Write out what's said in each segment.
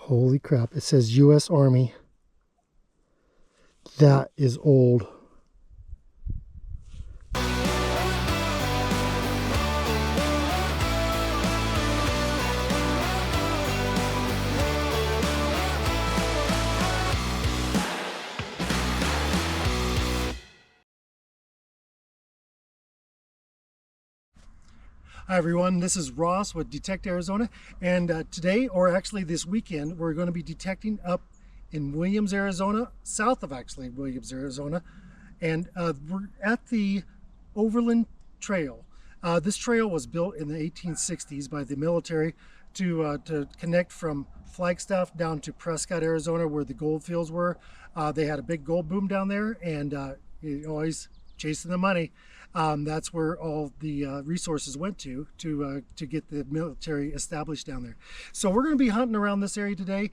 Holy crap, it says U.S. Army. That is old. Hi everyone, this is Ross with Detect Arizona, and today, or actually this weekend, we're going to be detecting up in Williams, Arizona, south of actually Williams, Arizona, and we're at the Overland Trail. This trail was built in the 1860s by the military to connect from Flagstaff down to Prescott, Arizona, where the gold fields were. They had a big gold boom down there, and always chasing the money. That's where all the resources went to get the military established down there. So we're going to be hunting around this area today.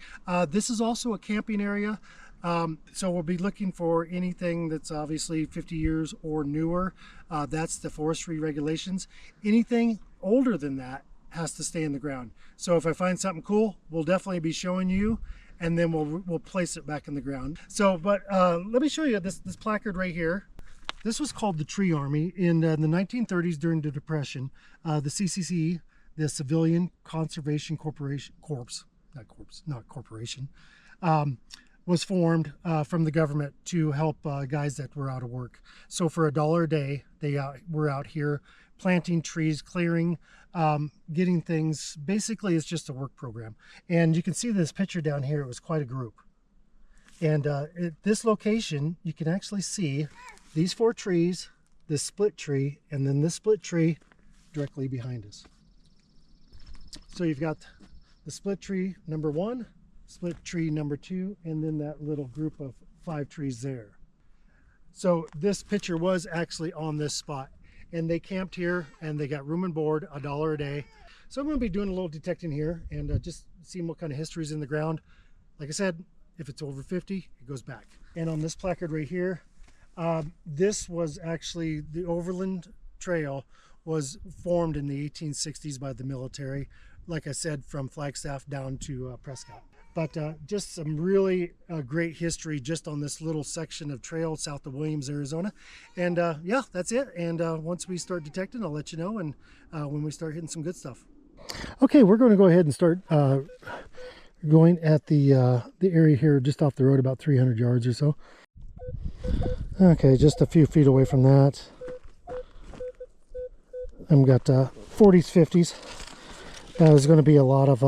This is also a camping area. So we'll be looking for anything that's obviously 50 years or newer. That's the forestry regulations. Anything older than that has to stay in the ground. So if I find something cool, we'll definitely be showing you, and then we'll place it back in the ground. So, but let me show you this placard right here. This was called the Tree Army in the 1930s during the Depression. The CCC, the Civilian Conservation Corporation, was formed from the government to help guys that were out of work. So for $1 a day, they were out here planting trees, clearing, getting things. Basically, it's just a work program. And you can see this picture down here. It was quite a group. And at this location, you can actually see these 4 trees, this split tree, and then this split tree directly behind us. So you've got the split tree number 1, split tree number 2, and then that little group of 5 trees there. So this picture was actually on this spot, and they camped here and they got room and board, $1 a day. So I'm going to be doing a little detecting here and just seeing what kind of history is in the ground. Like I said, if it's over 50, it goes back. And on this placard right here, this was actually the Overland Trail was formed in the 1860s by the military, like I said, from Flagstaff down to Prescott. But just some really great history just on this little section of trail south of Williams, Arizona. And yeah, that's it. And once we start detecting, I'll let you know, and when we start hitting some good stuff. Okay, we're going to go ahead and start going at the area here just off the road, about 300 yards or so. Okay, just a few feet away from that. I've got 40s, 50s. There's going to be a lot of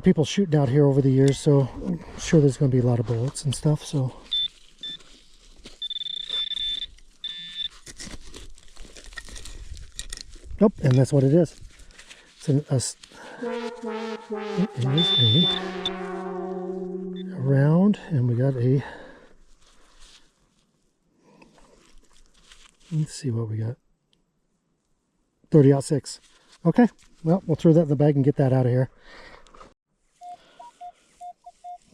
people shooting out here over the years, so I'm sure there's going to be a lot of bullets and stuff. So, nope, and that's what it is. It is a round, and we got a. Let's see what we got. 30-06. Okay, well, we'll throw that in the bag and get that out of here.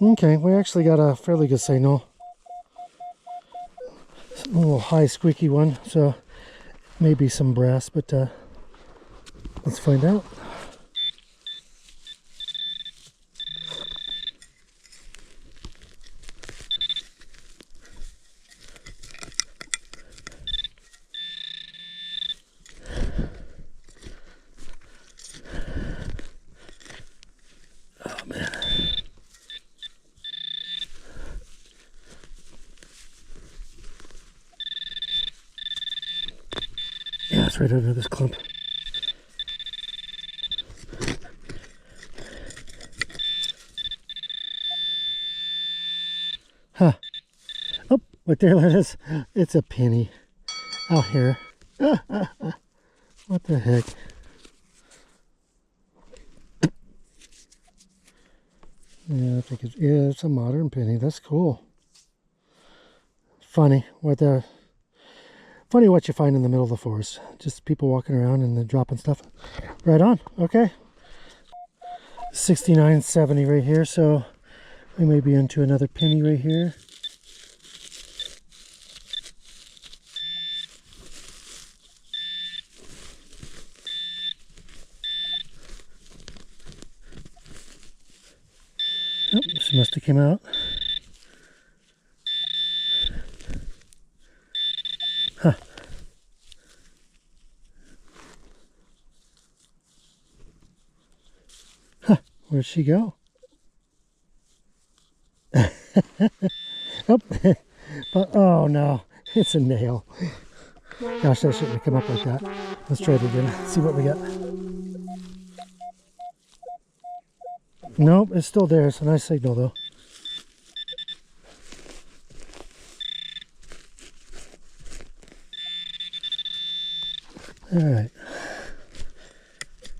Okay, we actually got a fairly good signal. A little high squeaky one, so maybe some brass, but let's find out. Yeah, it's right under this clump. Huh. Oh, right there it is. It's a penny out here. What the heck? Yeah, I think it's a modern penny. That's cool. Funny what you find in the middle of the forest. Just people walking around and then dropping stuff. Right on. Okay. 69.70 right here. So we may be into another penny right here. must have came out. Huh. Huh. Where'd she go? Oh. But, oh no, it's a nail. Gosh, that shouldn't have come up like that. Let's try it again. See what we got. Nope, it's still there. It's a nice signal though. All right.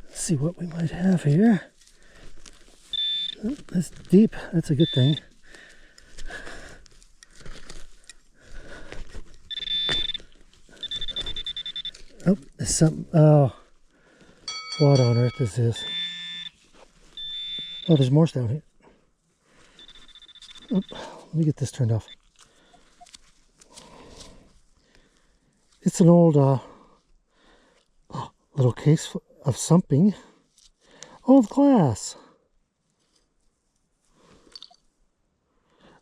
Let's see what we might have here. Oh, that's deep. That's a good thing. Oh, there's something. Oh, what on earth is this? Oh, there's more down here. Oh, let me get this turned off. It's an old little case of something. Oh, of glass.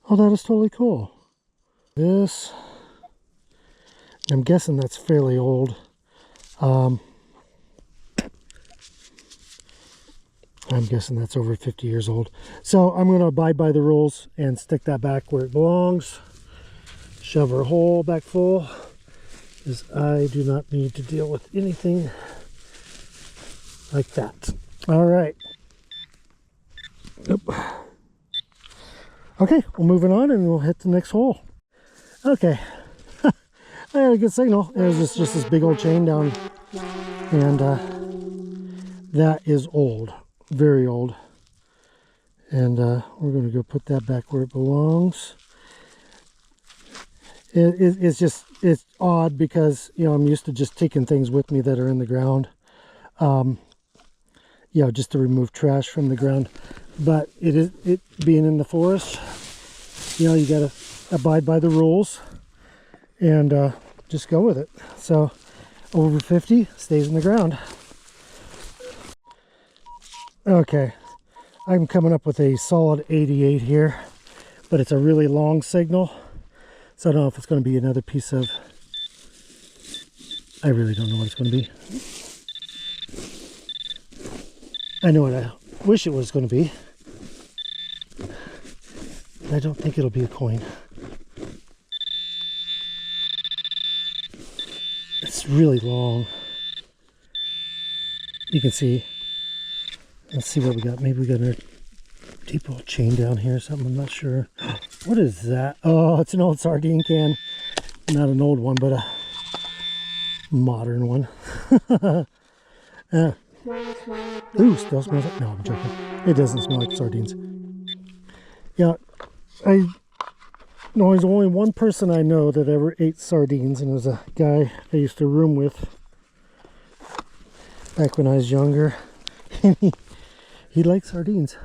Oh, that is totally cool. This, I'm guessing that's fairly old. I'm guessing that's over 50 years old. So I'm going to abide by the rules and stick that back where it belongs. Shove our hole back full, because I do not need to deal with anything like that. All right. Yep. Okay, we're moving on and we'll hit the next hole. Okay. I had a good signal. There's just this big old chain down, and that is old. Very old. And we're going to go put that back where it belongs. It's odd because, you know, I'm used to just taking things with me that are in the ground. You know, just to remove trash from the ground. But it being in the forest, you know, you got to abide by the rules and just go with it. So over 50 stays in the ground. Okay, I'm coming up with a solid 88 here, but it's a really long signal, so I don't know if it's going to be another piece of, I really don't know what it's going to be. I know what I wish it was going to be. I don't think it'll be a coin. It's really long. You can see. Let's see what we got. Maybe we got a deep old chain down here or something. I'm not sure. What is that? Oh, it's an old sardine can. Not an old one, but a modern one. Ooh, still smells like... No, I'm joking. It doesn't smell like sardines. Yeah, I know there's only one person I know that ever ate sardines, and it was a guy I used to room with back when I was younger. And he liked sardines.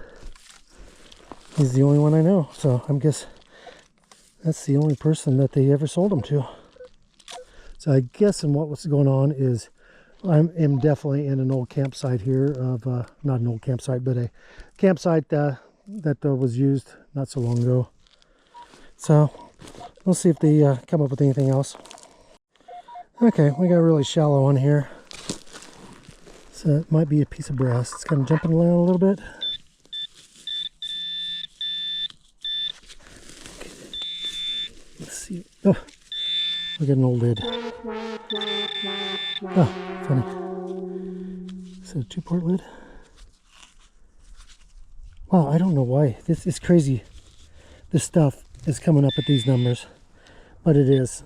He's the only one I know, so I guess that's the only person that they ever sold them to. So I guess what's going on is I am definitely in an old campsite here of, not an old campsite, but a campsite that was used not so long ago. So we'll see if they come up with anything else. Okay, we got a really shallow one here. So it might be a piece of brass. It's kind of jumping around a little bit. Okay. Let's see. Oh, we got an old lid. Oh, funny. Is it a 2-port lid? Wow, I don't know why. This is crazy. This stuff is coming up at these numbers, but it is.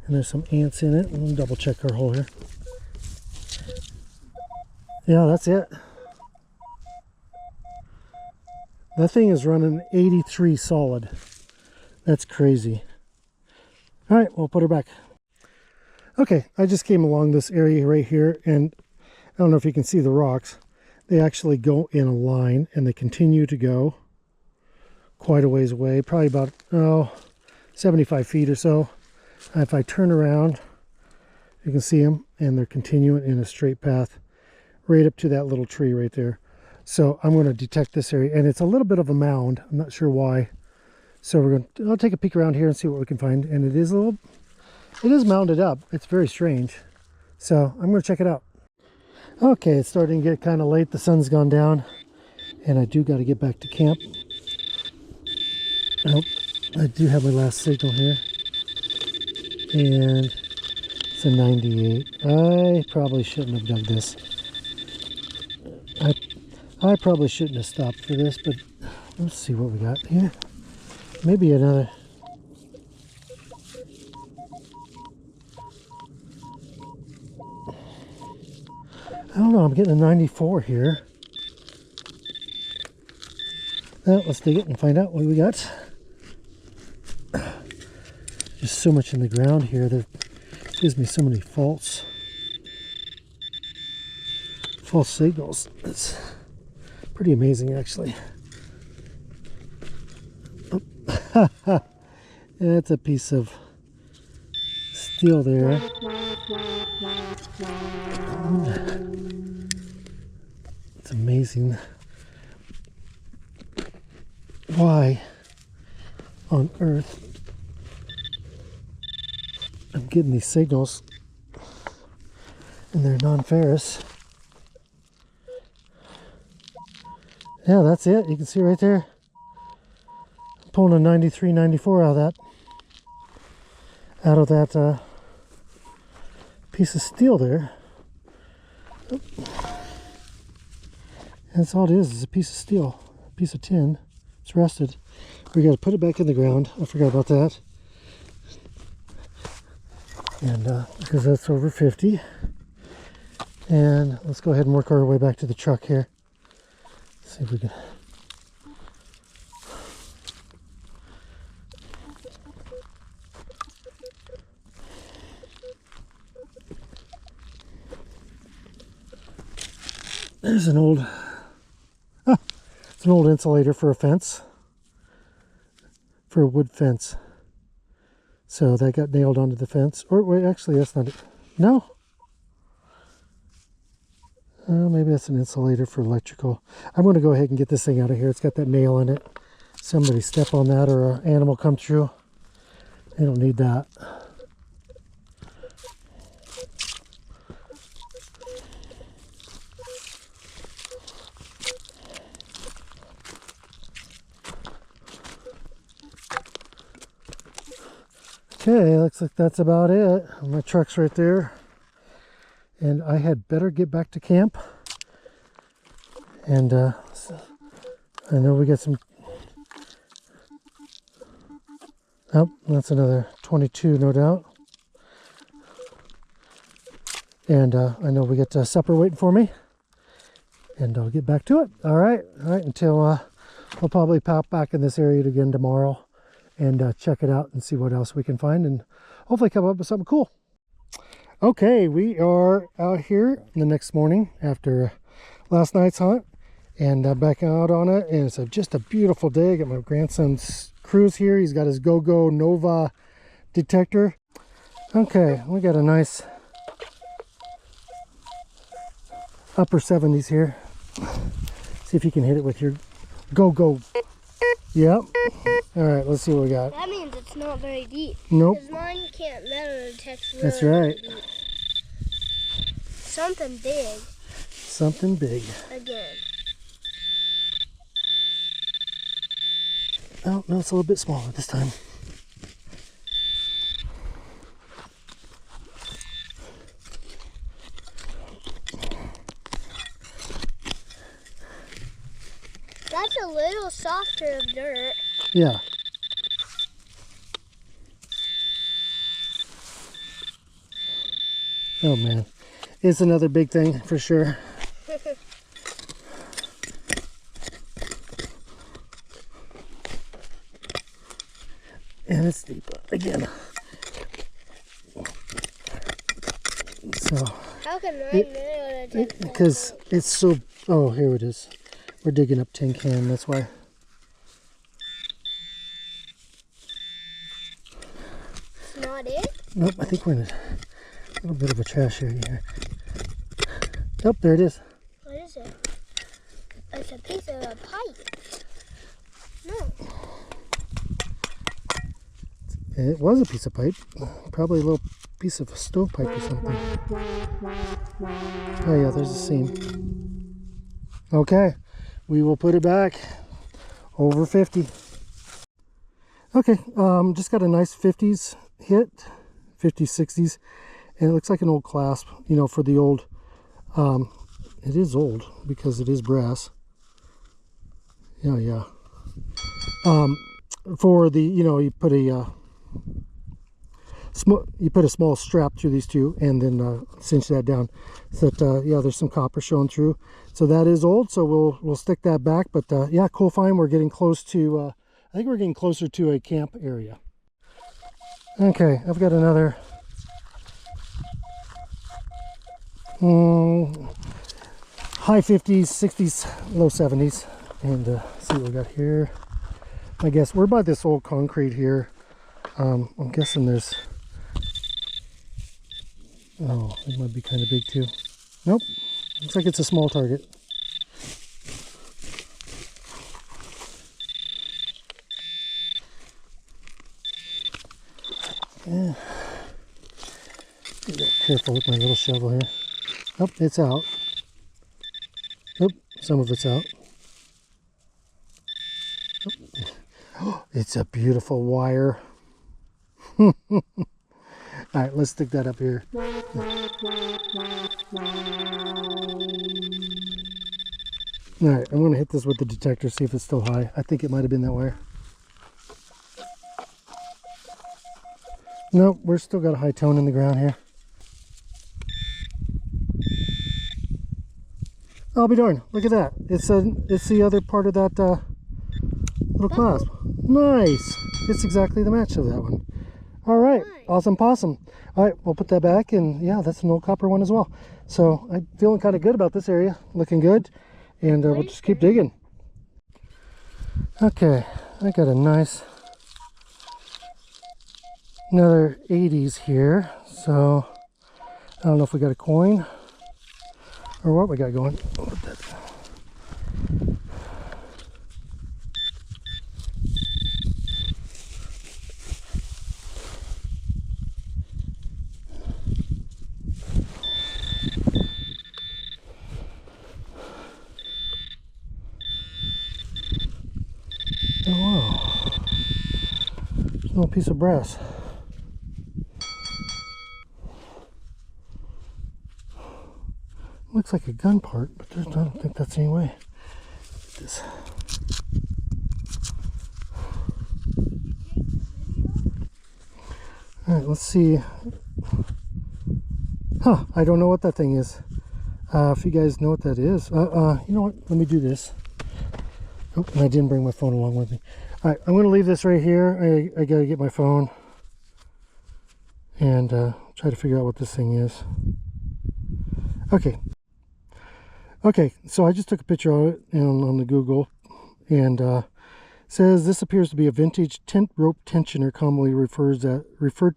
And there's some ants in it. We'll double check our hole here. Yeah, that's it. That thing is running 83 solid. That's crazy. All right, we'll put her back. Okay, I just came along this area right here, and I don't know if you can see the rocks. They actually go in a line, and they continue to go quite a ways away, probably about 75 feet or so. If I turn around, you can see them, and they're continuing in a straight path right up to that little tree right there. So I'm going to detect this area, and it's a little bit of a mound. I'm not sure why. So I'll take a peek around here and see what we can find. And it is mounded up. It's very strange. So I'm going to check it out. Okay, it's starting to get kind of late. The sun's gone down, and I do got to get back to camp. Oh, I do have my last signal here, and it's a 98. I probably shouldn't have dug this. I probably shouldn't have stopped for this, but let's see what we got here. Maybe another. I don't know, I'm getting a 94 here. Well, let's dig it and find out what we got. Just so much in the ground here that gives me so many false signals. It's pretty amazing, actually. Oh. That's a piece of steel there. It's amazing why on earth I'm getting these signals and they're non-ferrous. Yeah, that's it. You can see right there. I'm pulling a 93, 94 out of that piece of steel there. Oh. That's all it is a piece of steel, a piece of tin. It's rusted. We got to put it back in the ground. I forgot about that. And because that's over 50. And let's go ahead and work our way back to the truck here. See if we can. There's an old, it's an old insulator for a fence, for a wood fence. So that got nailed onto the fence. Or wait, actually that's not it. No. Maybe that's an insulator for electrical. I'm going to go ahead and get this thing out of here. It's got that nail in it. Somebody step on that or an animal come through. They don't need that. Okay, looks like that's about it. My truck's right there. And I had better get back to camp. And I know we got some. Oh, that's another 22, no doubt. And I know we got supper waiting for me. And I'll get back to it. All right, until I'll probably pop back in this area again tomorrow and check it out and see what else we can find and hopefully come up with something cool. Okay, we are out here the next morning after last night's hunt and back out on it, and it's just a beautiful day. I got my grandson's cruise here. He's got his Go-Go Nova detector. Okay, we got a nice upper 70s here. See if you can hit it with your Go-Go. Yep. All right, let's see what we got. That means it's not very deep. Nope. Because mine can't metal detect really. That's right. Deep. Something big. Something big. Again. Oh, no, it's a little bit smaller this time. That's a little softer of dirt. Yeah. Oh man, it's another big thing for sure. And it's deep again. So how can mine metal detect? Because it's so. Oh, here it is. We're digging up tin can. That's why. It's not it? Nope. I think we're in a little bit of a trash area here. Oh, there it is. What is it? It's a piece of a pipe. No. It was a piece of pipe. Probably a little piece of a stovepipe or something. Oh yeah, there's a seam. Okay, we will put it back. Over 50. Okay, just got a nice 50s hit. 50s, 60s. And it looks like an old clasp, you know, for the old. It is old because it is brass. Yeah. For the, you know, you put a small strap through these two and then cinch that down. So that yeah, there's some copper showing through. So that is old. So we'll stick that back. But yeah, cool find. We're getting close to. I think we're getting closer to a camp area. Okay, I've got another. High 50s, 60s, low 70s, and see what we got here. I guess we're by this old concrete here. I'm guessing there's. Oh, it might be kind of big too. Nope, looks like it's a small target. Yeah. Be careful with my little shovel here. Oh, it's out. Oh, some of it's out. Oh, it's a beautiful wire. All right, let's stick that up here. All right, I'm going to hit this with the detector, see if it's still high. I think it might have been that wire. Nope, we're still got a high tone in the ground here. I'll be darned. Look at that. It's the other part of that little clasp. Nice. It's exactly the match of that one. All right. Awesome possum. All right, we'll put that back, and yeah, that's an old copper one as well. So I'm feeling kind of good about this area. Looking good, and we'll just keep digging. Okay, I got a nice another 80s here. So I don't know if we got a coin or what we got going. Oh wow, it's a little piece of brass. Looks like a gun part, but I don't think that's any way. This. All right, let's see. Huh, I don't know what that thing is. If you guys know what that is, you know what? Let me do this. Oh, and I didn't bring my phone along with me. All right, I'm going to leave this right here. I got to get my phone and try to figure out what this thing is. Okay, so I just took a picture of it on the Google, and says this appears to be a vintage tent rope tensioner, commonly referred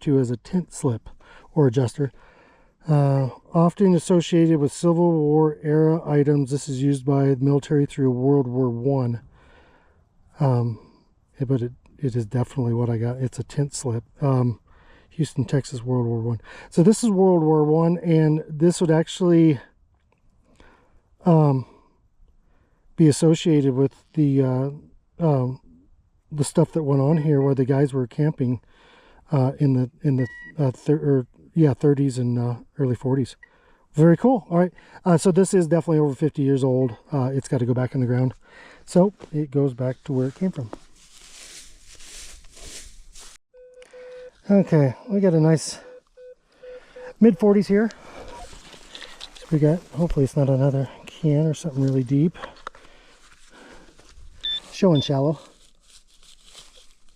to as a tent slip or adjuster. Often associated with Civil War era items, this is used by the military through World War One. But it is definitely what I got. It's a tent slip. Houston, Texas, World War One. So this is World War One, and this would actually be associated with the stuff that went on here, where the guys were camping in the 30s and early 40s. Very cool. All right, so this is definitely over 50 years old. It's got to go back in the ground, so it goes back to where it came from. Okay, we got a nice mid 40s here. So we got, hopefully it's not another can or something really deep. Showing shallow.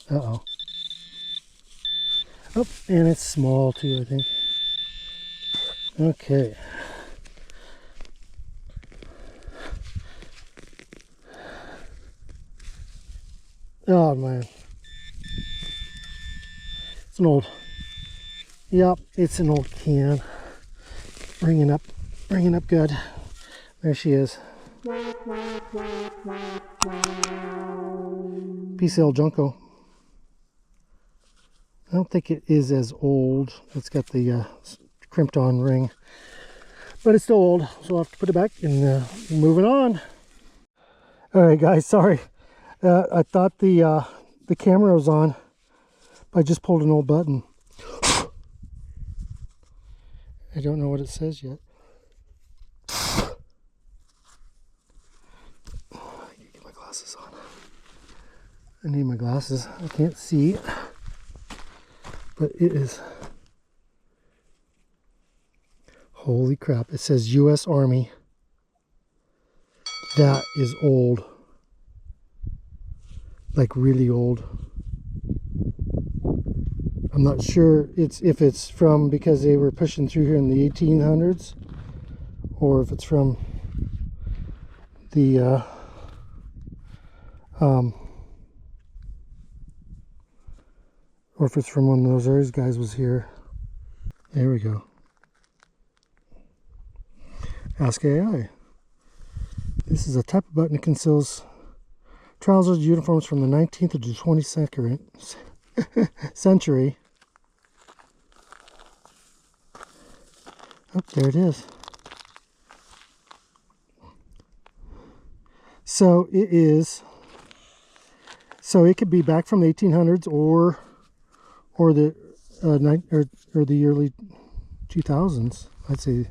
Uh-oh. Oh, and it's small too, I think. Okay. Oh man. It's an old, yep, it's an old can. Bringing up good. There she is. PCL Junco. I don't think it is as old. It's got the crimped on ring, but it's still old, so I'll have to put it back and moving on. All right, guys, sorry. I thought the camera was on, but I just pulled an old button. I don't know what it says yet. I need to get my glasses on. I need my glasses. I can't see, but it is. Holy crap! It says U.S. Army. That is old. Like really old. I'm not sure if it's from because they were pushing through here in the 1800s, or if it's from the or if it's from when those Ayers guys was here. There we go. Ask AI. This is a type of button that conceals trousers uniforms from the 19th to the 22nd century. Oh, there it is. So it is. So it could be back from the 1800s or the or the early 2000s. I'd say.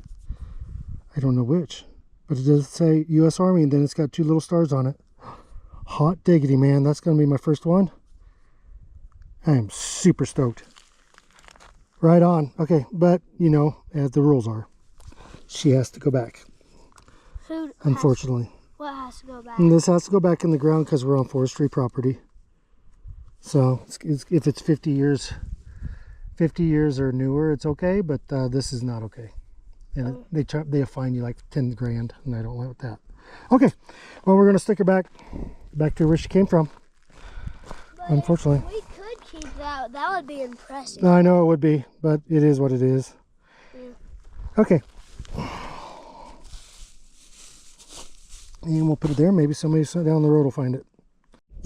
I don't know which, but it does say U.S. Army, and then it's got two little stars on it. Hot diggity, man! That's gonna be my first one. I am super stoked. Right on. Okay, but you know, as the rules are, she has to go back. Unfortunately. What has to go back? And this has to go back in the ground because we're on forestry property. So if it's 50 years or newer, it's okay. But this is not okay. And they fine you like 10 grand, and I don't like that. Okay, well, we're gonna stick her back to where she came from. But unfortunately, we could keep that. That would be impressive. I know it would be, but it is what it is. Yeah. Okay, and we'll put it there. Maybe somebody down the road will find it.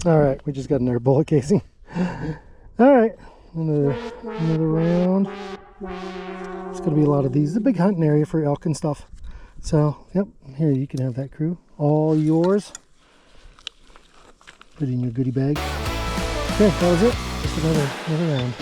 All right, we just got another bullet casing. All right, another round. It's going to be a lot of these. It's a big hunting area for elk and stuff. So, yep, here, you can have that, crew. All yours. Put it in your goodie bag. Okay, that was it. Just another round.